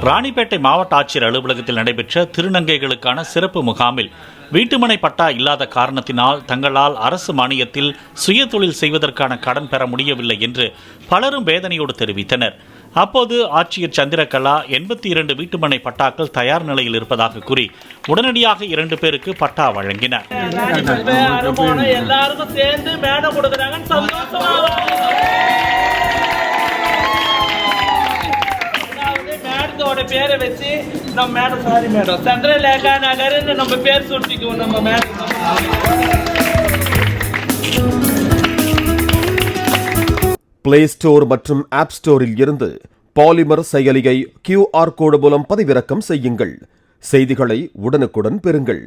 ராணிப்பேட்டை மாவட்ட ஆட்சியர் அலுவலகத்தில் நடைபெற்ற திருநங்கைகளுக்கான சிறப்பு முகாமில் வீட்டுமனை பட்டா இல்லாத காரணத்தினால் தங்களால் அரசு மானியத்தில் சுய தொழில் செய்வதற்கான கடன் பெற முடியவில்லை என்று பலரும் வேதனையோடு தெரிவித்தனர். அப்போது ஆட்சியர் சந்திரகலா 82 வீட்டுமனை பட்டாக்கள் தயார் நிலையில் இருப்பதாக கூறி உடனடியாக 2 பேருக்கு பட்டா வழங்கினார். பேரை வச்சு நம்ம மேடம் சாரி மேடம் சந்திரலேகா நகர்னு நம்ம பேர் சுட்டிக்குவோம். நம்ம மேடம் பிளே ஸ்டோர் மற்றும் ஆப் ஸ்டோரில் இருந்து பாலிமர் செயலியை QR கோடு மூலம் பதிவிறக்கம் செய்யுங்கள். செய்திகளை உடனுக்குடன் பெறுங்கள்.